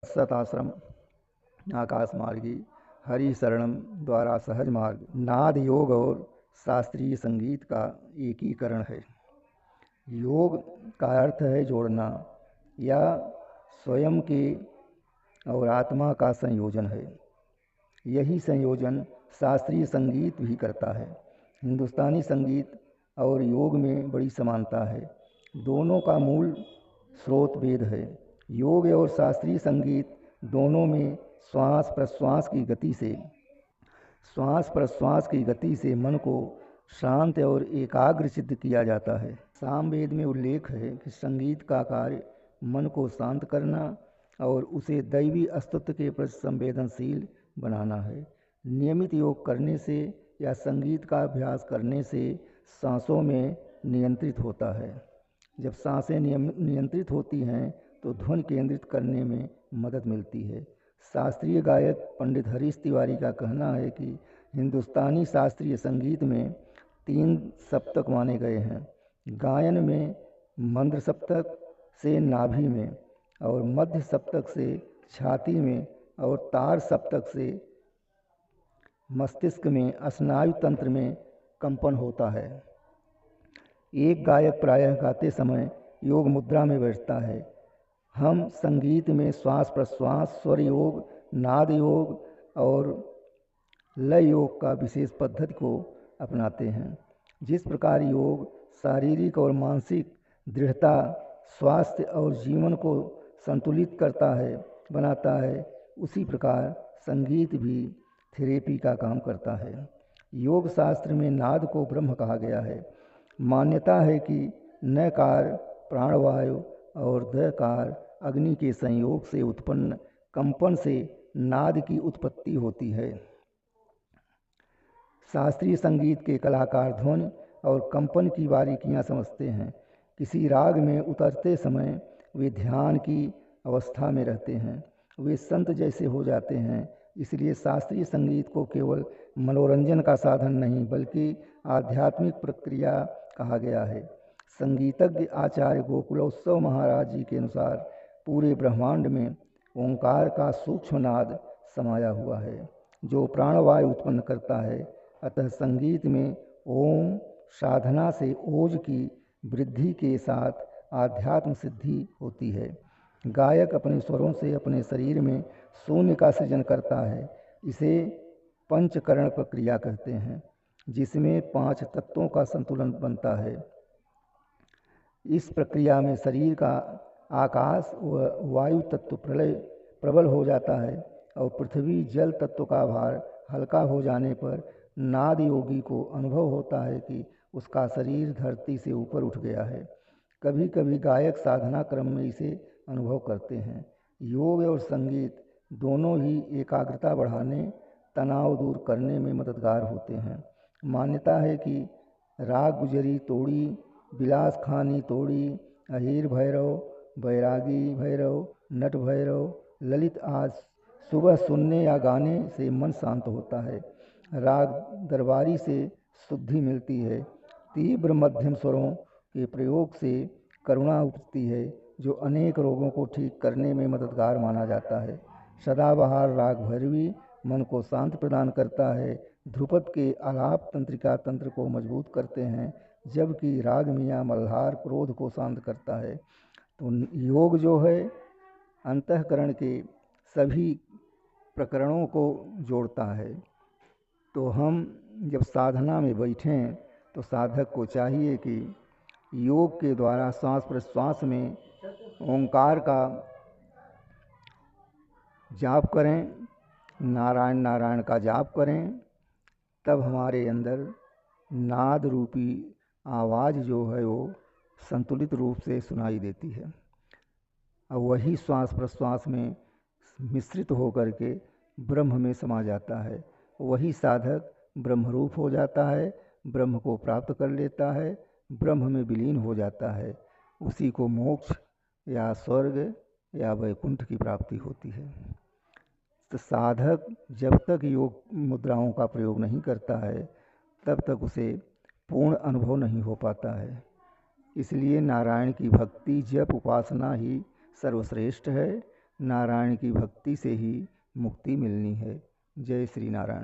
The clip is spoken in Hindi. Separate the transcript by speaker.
Speaker 1: सताश्रम आकाश मार्गी हरि शरणम द्वारा सहज मार्ग। नाद योग और शास्त्रीय संगीत का एकीकरण है। योग का अर्थ है जोड़ना या स्वयं के और आत्मा का संयोजन है। यही संयोजन शास्त्रीय संगीत भी करता है। हिंदुस्तानी संगीत और योग में बड़ी समानता है। दोनों का मूल स्रोत वेद है। योग और शास्त्रीय संगीत दोनों में श्वास प्रश्वास की गति से मन को शांत और एकाग्र चित्त किया जाता है। सामवेद में उल्लेख है कि संगीत का कार्य मन को शांत करना और उसे दैवी अस्तित्व के प्रति संवेदनशील बनाना है। नियमित योग करने से या संगीत का अभ्यास करने से सांसों में नियंत्रित होता है। जब सांसें नियंत्रित होती हैं तो ध्वनि केंद्रित करने में मदद मिलती है। शास्त्रीय गायक पंडित हरीश तिवारी का कहना है कि हिंदुस्तानी शास्त्रीय संगीत में 3 सप्तक माने गए हैं। गायन में मंद्र सप्तक से नाभि में और मध्य सप्तक से छाती में और तार सप्तक से मस्तिष्क में स्नायु तंत्र में कंपन होता है। एक गायक प्रायः गाते समय योग मुद्रा में बैठता है। हम संगीत में श्वास प्रश्वास, स्वर योग, नाद योग और लय योग का विशेष पद्धति को अपनाते हैं। जिस प्रकार योग शारीरिक और मानसिक दृढ़ता, स्वास्थ्य और जीवन को संतुलित बनाता है, उसी प्रकार संगीत भी थेरेपी का काम करता है। योग शास्त्र में नाद को ब्रह्म कहा गया है। मान्यता है कि नकार प्राणवायु और दकार अग्नि के संयोग से उत्पन्न कंपन से नाद की उत्पत्ति होती है। शास्त्रीय संगीत के कलाकार ध्वनि और कंपन की बारीकियां समझते हैं। किसी राग में उतरते समय वे ध्यान की अवस्था में रहते हैं। वे संत जैसे हो जाते हैं। इसलिए शास्त्रीय संगीत को केवल मनोरंजन का साधन नहीं बल्कि आध्यात्मिक प्रक्रिया कहा गया है। संगीतज्ञ आचार्य गोकुलोत्सव महाराज जी के अनुसार पूरे ब्रह्मांड में ओंकार का सूक्ष्म नाद समाया हुआ है जो प्राणवायु उत्पन्न करता है। अतः संगीत में ओम साधना से ओज की वृद्धि के साथ आध्यात्म सिद्धि होती है। गायक अपने स्वरों से अपने शरीर में शून्य का सृजन करता है। इसे पंचकरण प्रक्रिया कहते हैं, जिसमें 5 तत्वों का संतुलन बनता है। इस प्रक्रिया में शरीर का आकाश व वायु तत्व प्रबल हो जाता है और पृथ्वी जल तत्व का भार हल्का हो जाने पर नाद योगी को अनुभव होता है कि उसका शरीर धरती से ऊपर उठ गया है। कभी कभी गायक साधना क्रम में इसे अनुभव करते हैं। योग और संगीत दोनों ही एकाग्रता बढ़ाने, तनाव दूर करने में मददगार होते हैं। मान्यता है कि राग गुजरी तोड़ी, बिलास खानी तोड़ी, अहीर भैरव, बैरागी भैरव, नट भैरव, ललित आज सुबह सुनने या गाने से मन शांत होता है। राग दरबारी से शुद्धि मिलती है। तीव्र मध्यम स्वरों के प्रयोग से करुणा उपजती है जो अनेक रोगों को ठीक करने में मददगार माना जाता है। सदाबहार राग भैरवी मन को शांत प्रदान करता है। ध्रुपद के आलाप तंत्रिका तंत्र को मजबूत करते हैं, जबकि राग मियाँ मल्हार क्रोध को शांत करता है। तो योग जो है अंतःकरण के सभी प्रकरणों को जोड़ता है। तो हम जब साधना में बैठें तो साधक को चाहिए कि योग के द्वारा श्वास प्रश्वास में ओंकार का जाप करें, नारायण नारायण का जाप करें। तब हमारे अंदर नाद रूपी आवाज़ जो है वो संतुलित रूप से सुनाई देती है और वही श्वास प्रश्वास में मिश्रित होकर के ब्रह्म में समा जाता है। वही साधक ब्रह्मरूप हो जाता है, ब्रह्म को प्राप्त कर लेता है, ब्रह्म में विलीन हो जाता है। उसी को मोक्ष या स्वर्ग या वैकुंठ की प्राप्ति होती है। तो साधक जब तक योग मुद्राओं का प्रयोग नहीं करता है तब तक उसे पूर्ण अनुभव नहीं हो पाता है। इसलिए नारायण की भक्ति जप उपासना ही सर्वश्रेष्ठ है। नारायण की भक्ति से ही मुक्ति मिलनी है। जय श्री नारायण।